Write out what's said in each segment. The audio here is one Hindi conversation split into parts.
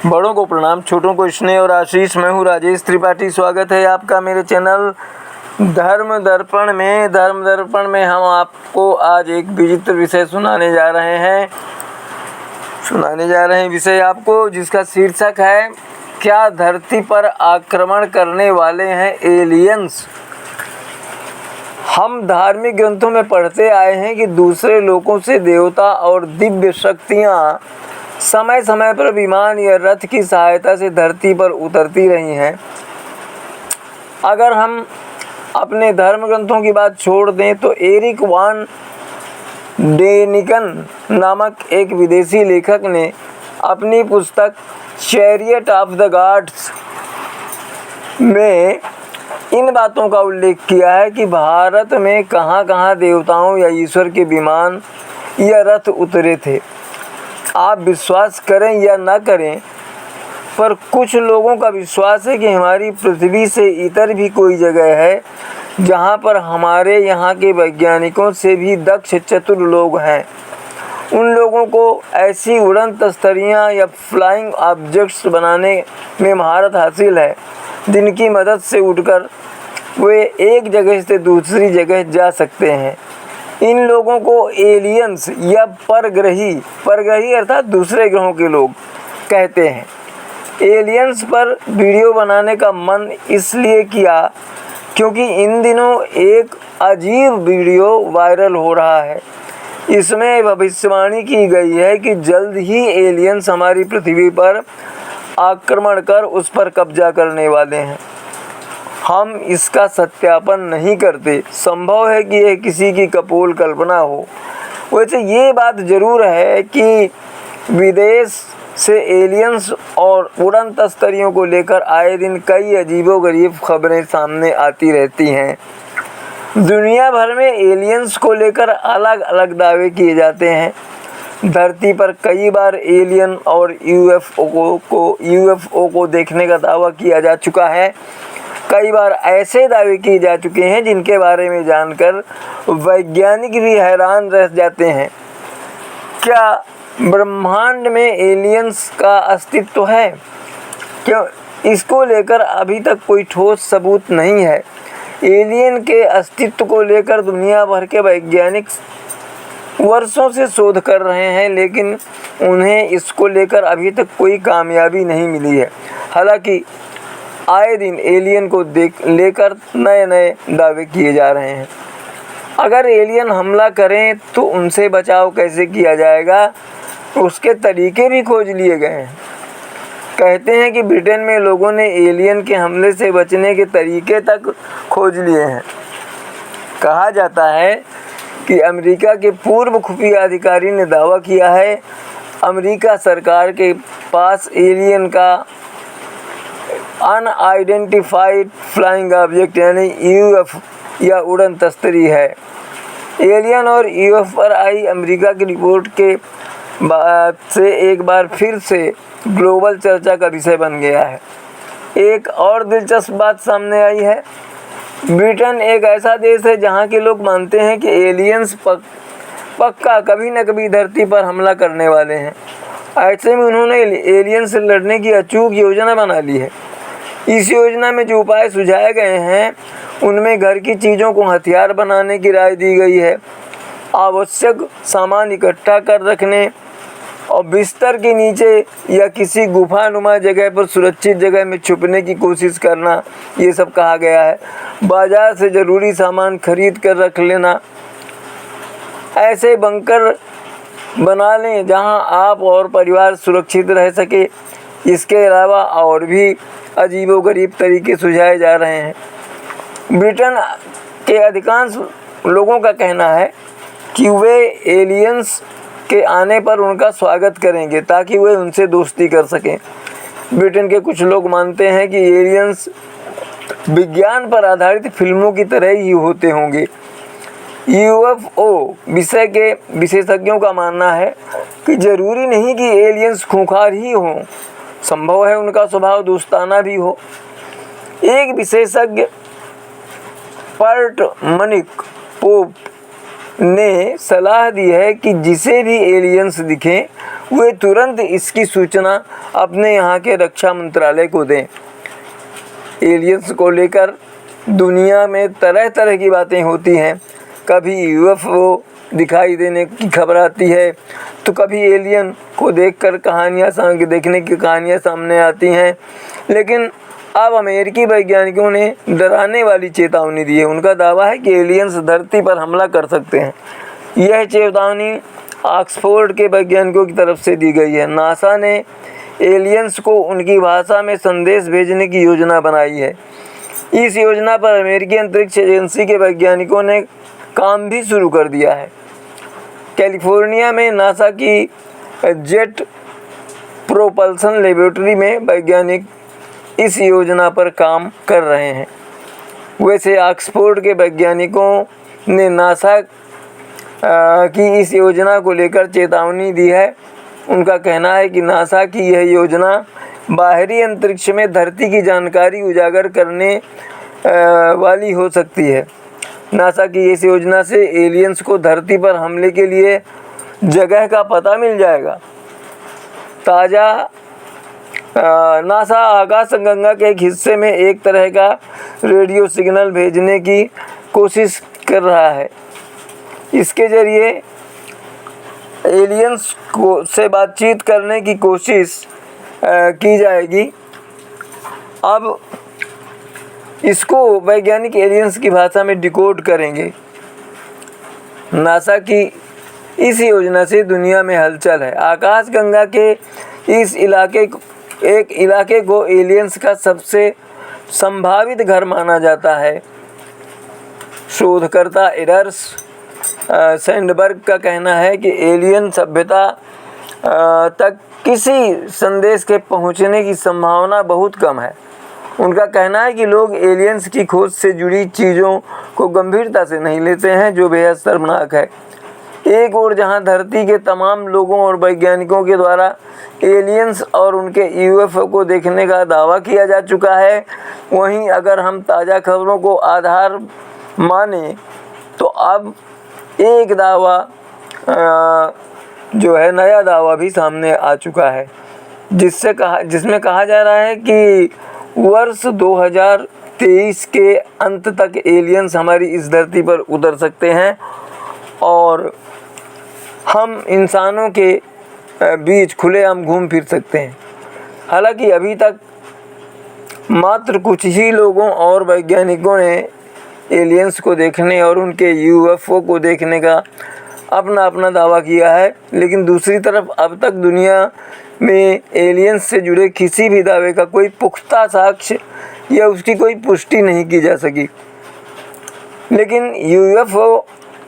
बड़ों को प्रणाम, छोटों को स्नेह और आशीष। मैं हूँ राजेश त्रिपाठी। स्वागत है आपका मेरे चैनल धर्म दर्पण में हम आपको आज एक विचित्र विषय सुनाने जा रहे हैं विषय आपको, जिसका शीर्षक है क्या धरती पर आक्रमण करने वाले हैं एलियंस। हम धार्मिक ग्रंथों में पढ़ते आए हैं कि दूसरे लोकों से देवता और दिव्य शक्तियाँ समय समय पर विमान या रथ की सहायता से धरती पर उतरती रही हैं। अगर हम अपने धर्म ग्रंथों की बात छोड़ दें तो एरिक वान डेनिकन नामक एक विदेशी लेखक ने अपनी पुस्तक चैरियट ऑफ द गॉड्स में इन बातों का उल्लेख किया है कि भारत में कहाँ देवताओं या ईश्वर के विमान या रथ उतरे थे। आप विश्वास करें या न करें, पर कुछ लोगों का विश्वास है कि हमारी पृथ्वी से इतर भी कोई जगह है जहां पर हमारे यहाँ के वैज्ञानिकों से भी दक्ष चतुर लोग हैं। उन लोगों को ऐसी उड़न तस्तरियाँ या फ्लाइंग ऑब्जेक्ट्स बनाने में महारत हासिल है जिनकी मदद से उड़कर वे एक जगह से दूसरी जगह जा सकते हैं। इन लोगों को एलियंस या परग्रही अर्थात दूसरे ग्रहों के लोग कहते हैं। एलियंस पर वीडियो बनाने का मन इसलिए किया क्योंकि इन दिनों एक अजीब वीडियो वायरल हो रहा है। इसमें भविष्यवाणी की गई है कि जल्द ही एलियंस हमारी पृथ्वी पर आक्रमण कर उस पर कब्जा करने वाले हैं। हम इसका सत्यापन नहीं करते। संभव है कि यह किसी की कपोल कल्पना हो। वैसे ये बात जरूर है कि विदेश से एलियंस और उड़न तस्तरियों को लेकर आए दिन कई अजीबोगरीब खबरें सामने आती रहती हैं। दुनिया भर में एलियंस को लेकर अलग अलग दावे किए जाते हैं। धरती पर कई बार एलियन और यूएफओ को देखने का दावा किया जा चुका है। कई बार ऐसे दावे किए जा चुके हैं जिनके बारे में जानकर वैज्ञानिक भी हैरान रह जाते हैं। क्या ब्रह्मांड में एलियंस का अस्तित्व है? क्यों इसको लेकर अभी तक कोई ठोस सबूत नहीं है। एलियन के अस्तित्व को लेकर दुनिया भर के वैज्ञानिक वर्षों से शोध कर रहे हैं, लेकिन उन्हें इसको लेकर अभी तक कोई कामयाबी नहीं मिली है। हालांकि आए दिन एलियन को लेकर नए दावे किए जा रहे हैं। अगर एलियन हमला करें तो उनसे बचाव कैसे किया जाएगा, उसके तरीके भी खोज लिए गए हैं। कहते हैं कि ब्रिटेन में लोगों ने एलियन के हमले से बचने के तरीके तक खोज लिए हैं। कहा जाता है कि अमेरिका के पूर्व खुफिया अधिकारी ने दावा किया है अमेरिका सरकार के पास एलियन का अनआइडेंटिफाइड फ्लाइंग ऑब्जेक्ट यानी यूएफ या उड़न तस्तरी है। एलियन और यूएफ पर आई अमेरिका की रिपोर्ट के बाद से एक बार फिर से ग्लोबल चर्चा का विषय बन गया है। एक और दिलचस्प बात सामने आई है। ब्रिटेन एक ऐसा देश है जहां के लोग मानते हैं कि एलियंस पक्का कभी न कभी धरती पर हमला करने वाले हैं। ऐसे में उन्होंने एलियन से लड़ने की अचूक योजना बना ली है। इस योजना में जो उपाय सुझाए गए हैं उनमें घर की चीज़ों को हथियार बनाने की राय दी गई है, आवश्यक सामान इकट्ठा कर रखने और बिस्तर के नीचे या किसी गुफानुमा जगह पर सुरक्षित जगह में छुपने की कोशिश करना, ये सब कहा गया है। बाजार से ज़रूरी सामान खरीद कर रख लेना, ऐसे बंकर बना लें जहां आप और परिवार सुरक्षित रह सके। इसके अलावा और भी अजीबोगरीब तरीके सुझाए जा रहे हैं। ब्रिटेन के अधिकांश लोगों का कहना है कि वे एलियंस के आने पर उनका स्वागत करेंगे ताकि वे उनसे दोस्ती कर सकें। ब्रिटेन के कुछ लोग मानते हैं कि एलियंस विज्ञान पर आधारित फिल्मों की तरह ही होते होंगे। यूएफओ विषय के विशेषज्ञों का मानना है कि जरूरी नहीं कि एलियंस खूंखार ही हों, संभव है उनका स्वभाव दोस्ताना भी हो। एक विशेषज्ञ पर्ट मनिक पोप ने सलाह दी है कि जिसे भी एलियंस दिखें वे तुरंत इसकी सूचना अपने यहाँ के रक्षा मंत्रालय को दें। एलियंस को लेकर दुनिया में तरह तरह की बातें होती हैं। कभी यूएफओ दिखाई देने की खबर आती है, तो कभी एलियन को देखकर देखने की कहानियाँ सामने आती हैं। लेकिन अब अमेरिकी वैज्ञानिकों ने डराने वाली चेतावनी दी है। उनका दावा है कि एलियंस धरती पर हमला कर सकते हैं। यह चेतावनी ऑक्सफोर्ड के वैज्ञानिकों की तरफ से दी गई है। नासा ने एलियंस को उनकी भाषा में संदेश भेजने की योजना बनाई है। इस योजना पर अमेरिकी अंतरिक्ष एजेंसी के वैज्ञानिकों ने काम भी शुरू कर दिया है। कैलिफोर्निया में नासा की जेट प्रोपल्सन लेबोरेटरी में वैज्ञानिक इस योजना पर काम कर रहे हैं। वैसे ऑक्सफोर्ड के वैज्ञानिकों ने नासा की इस योजना को लेकर चेतावनी दी है। उनका कहना है कि नासा की यह योजना बाहरी अंतरिक्ष में धरती की जानकारी उजागर करने वाली हो सकती है। नासा की इस योजना से एलियंस को धरती पर हमले के लिए जगह का पता मिल जाएगा। नासा आकाशगंगा के एक हिस्से में एक तरह का रेडियो सिग्नल भेजने की कोशिश कर रहा है। इसके जरिए एलियंस से बातचीत करने की कोशिश की जाएगी। अब इसको वैज्ञानिक एलियंस की भाषा में डिकोड करेंगे। नासा की इस योजना से दुनिया में हलचल है। आकाशगंगा के इस इलाके को एलियंस का सबसे संभावित घर माना जाता है। शोधकर्ता एरर्स सैंडबर्ग का कहना है कि एलियन सभ्यता तक किसी संदेश के पहुंचने की संभावना बहुत कम है। उनका कहना है कि लोग एलियंस की खोज से जुड़ी चीज़ों को गंभीरता से नहीं लेते हैं, जो बेहद शर्मनाक है। एक और जहां धरती के तमाम लोगों और वैज्ञानिकों के द्वारा एलियंस और उनके यूएफओ को देखने का दावा किया जा चुका है, वहीं अगर हम ताज़ा खबरों को आधार माने तो अब एक दावा जो है नया दावा भी सामने आ चुका है, जिसमें कहा जा रहा है कि वर्ष 2023 के अंत तक एलियंस हमारी इस धरती पर उतर सकते हैं और हम इंसानों के बीच खुलेआम घूम फिर सकते हैं। हालांकि अभी तक मात्र कुछ ही लोगों और वैज्ञानिकों ने एलियंस को देखने और उनके यूएफओ को देखने का अपना दावा किया है, लेकिन दूसरी तरफ अब तक दुनिया में एलियंस से जुड़े किसी भी दावे का कोई पुख्ता साक्ष्य या उसकी कोई पुष्टि नहीं की जा सकी। लेकिन यूएफओ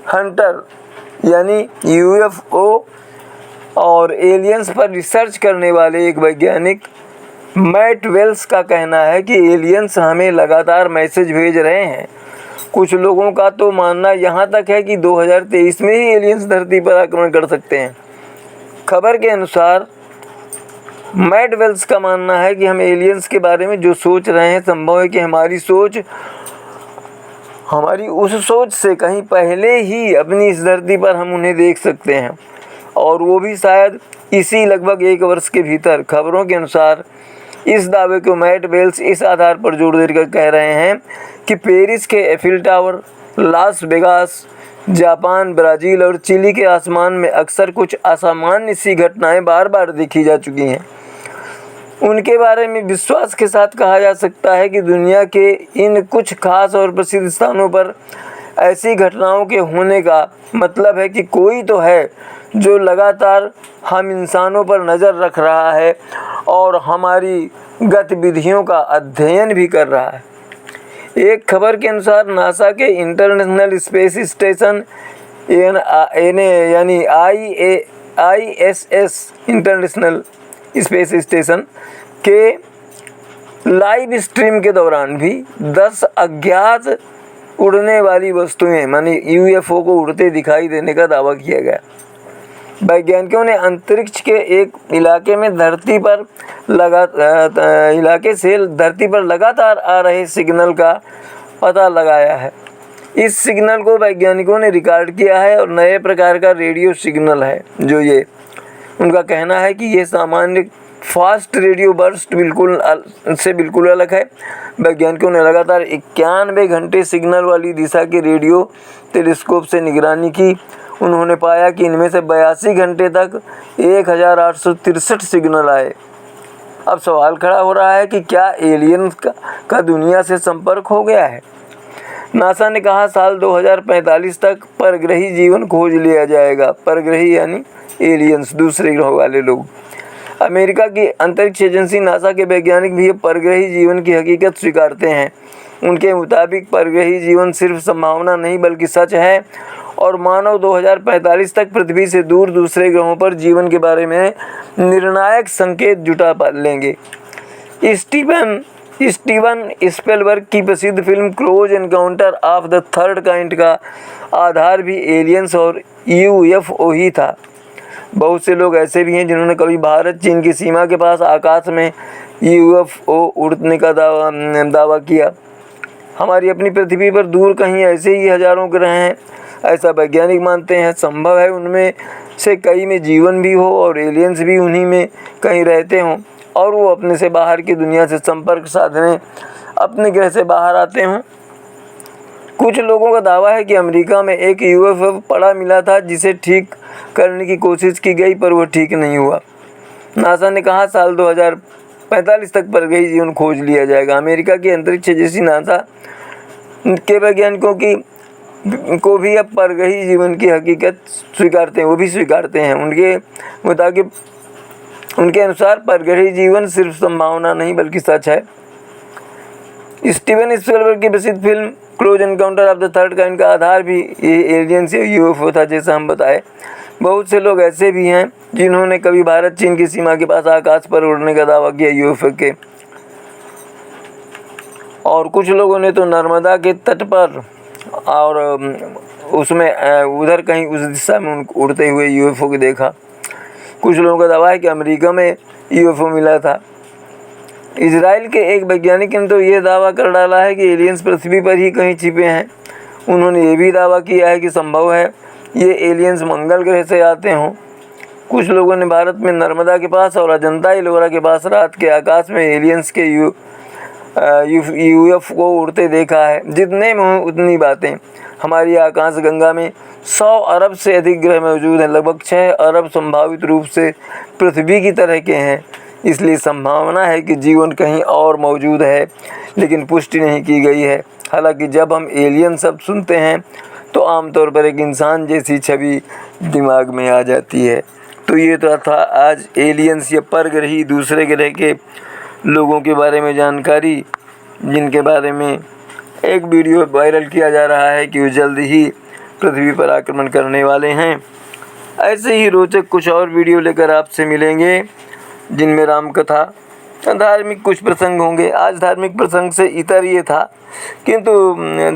हंटर यानी यूएफओ और एलियंस पर रिसर्च करने वाले एक वैज्ञानिक मैट वेल्स का कहना है कि एलियंस हमें लगातार मैसेज भेज रहे हैं। कुछ लोगों का तो मानना यहाँ तक है कि 2023 में ही एलियंस धरती पर आक्रमण कर सकते हैं। खबर के अनुसार मैट वेल्स का मानना है कि हम एलियंस के बारे में जो सोच रहे हैं, संभव है कि हमारी उस सोच से कहीं पहले ही अपनी इस धरती पर हम उन्हें देख सकते हैं, और वो भी शायद इसी लगभग 1 वर्ष के भीतर। खबरों के अनुसार इस दावे को मैट वेल्स इस आधार पर जोर देकर कह रहे हैं कि पेरिस के Eiffel tower, Las Vegas, Japan, Brazil और चिली के आसमान में अक्सर कुछ असामान्य सी घटनाएं बार बार देखी जा चुकी हैं। उनके बारे में विश्वास के साथ कहा जा सकता है कि दुनिया के इन कुछ खास और प्रसिद्ध स्थानों पर ऐसी घटनाओं के होने का मतलब है कि कोई तो है जो लगातार हम इंसानों पर नज़र रख रहा है और हमारी गतिविधियों का अध्ययन भी कर रहा है। एक खबर के अनुसार नासा के इंटरनेशनल स्पेस स्टेशन यानी ISS इंटरनेशनल स्पेस स्टेशन के लाइव स्ट्रीम के दौरान भी 10 अज्ञात उड़ने वाली वस्तुएं मानी यूएफओ को उड़ते दिखाई देने का दावा किया गया। वैज्ञानिकों ने अंतरिक्ष के एक इलाके से धरती पर लगातार आ रहे सिग्नल का पता लगाया है। इस सिग्नल को वैज्ञानिकों ने रिकॉर्ड किया है और नए प्रकार का रेडियो सिग्नल है जो ये उनका कहना है कि ये सामान्य फास्ट रेडियो बर्स्ट बिल्कुल अलग है। वैज्ञानिकों ने लगातार 91 घंटे सिग्नल वाली दिशा के रेडियो टेलीस्कोप से निगरानी की। उन्होंने पाया कि इनमें से 82 घंटे तक 1863 सिग्नल आए। अब सवाल खड़ा हो रहा है कि क्या एलियंस का दुनिया से संपर्क हो गया है। नासा ने कहा साल 2045 तक परग्रही जीवन खोज लिया जाएगा। परग्रही यानी एलियंस, दूसरे ग्रह वाले लोग। अमेरिका की अंतरिक्ष एजेंसी नासा के वैज्ञानिक भी परग्रही जीवन की हकीकत स्वीकारते हैं। उनके मुताबिक परग्रही जीवन सिर्फ संभावना नहीं बल्कि सच है और मानव 2045 तक पृथ्वी से दूर दूसरे ग्रहों पर जीवन के बारे में निर्णायक संकेत जुटा लेंगे। स्टीवन स्पिलबर्ग की प्रसिद्ध film close encounter of the third kind का आधार भी एलियंस और यूएफओ ही था। बहुत से लोग ऐसे भी हैं जिन्होंने कभी भारत चीन की सीमा के पास आकाश में यूएफओ उड़ने का दावा किया। हमारी अपनी पृथ्वी पर दूर कहीं ऐसे ही हजारों ग्रह हैं, ऐसा वैज्ञानिक मानते हैं। संभव है उनमें से कई में जीवन भी हो और एलियंस भी उन्हीं में कहीं रहते हों और वो अपने से बाहर की दुनिया से संपर्क साधने अपने ग्रह से बाहर आते हों। कुछ लोगों का दावा है कि अमेरिका में एक यूएफओ पड़ा मिला था जिसे ठीक करने की कोशिश की गई पर वो ठीक नहीं हुआ। नासा ने कहा साल 2045 तक परग्रही जीवन खोज लिया जाएगा। अमेरिका की अंतरिक्ष एजेंसी नासा के वैज्ञानिकों को भी अब परग्रही जीवन की हकीकत स्वीकारते हैं। उनके अनुसार परग्रही जीवन सिर्फ संभावना नहीं बल्कि सच है। स्टीवन स्पिलबर्ग की प्रसिद्ध film close encounter of the third kind का आधार भी एलियंस या यूएफओ था, जैसा हम बताए। बहुत से लोग ऐसे भी हैं जिन्होंने कभी भारत चीन की सीमा के पास आकाश पर उड़ने का दावा किया यूएफओ के, और कुछ लोगों ने तो नर्मदा के तट पर और उसमें उधर कहीं उस दिशा में उड़ते हुए यूएफओ को देखा। कुछ लोगों का दावा है कि अमेरिका में यूएफओ मिला था। इजराइल के एक वैज्ञानिक ने तो ये दावा कर डाला है कि एलियंस पृथ्वी पर ही कहीं छिपे हैं। उन्होंने ये भी दावा किया है कि संभव है ये एलियंस मंगल ग्रह से आते हों। कुछ लोगों ने भारत में नर्मदा के पास और अजंता एलोरा के पास रात के आकाश में एलियंस के यूएफओ को उड़ते देखा है। जितने में उतनी बातें। हमारी आकाश गंगा में 100 अरब से अधिक ग्रह मौजूद हैं। लगभग 6 अरब संभावित रूप से पृथ्वी की तरह के हैं। इसलिए संभावना है कि जीवन कहीं और मौजूद है, लेकिन पुष्टि नहीं की गई है। हालांकि जब हम एलियन शब्द सुनते हैं तो आमतौर पर एक इंसान जैसी छवि दिमाग में आ जाती है। तो ये तो था आज एलियंस या परग्रही दूसरे ग्रह के लोगों के बारे में जानकारी, जिनके बारे में एक वीडियो वायरल किया जा रहा है कि वो जल्द ही पृथ्वी पर आक्रमण करने वाले हैं। ऐसे ही रोचक कुछ और वीडियो लेकर आपसे मिलेंगे जिनमें राम कथा, धार्मिक कुछ प्रसंग होंगे। आज धार्मिक प्रसंग से इतर ये था, किंतु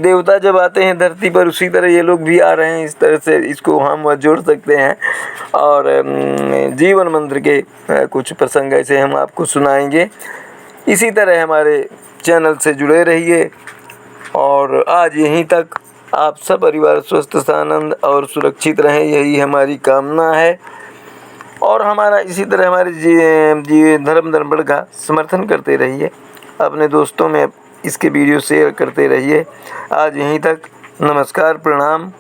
देवता जब आते हैं धरती पर उसी तरह ये लोग भी आ रहे हैं। इस तरह से इसको हम जोड़ सकते हैं। और जीवन मंत्र के कुछ प्रसंग ऐसे हम आपको सुनाएंगे। इसी तरह हमारे चैनल से जुड़े रहिए। और आज यहीं तक। आप सब परिवार स्वस्थ, आनंद और सुरक्षित रहें, यही हमारी कामना है। और हमारा इसी तरह हमारे धर्म दर्पण का समर्थन करते रहिए। अपने दोस्तों में इसके वीडियो शेयर करते रहिए। आज यहीं तक। नमस्कार, प्रणाम।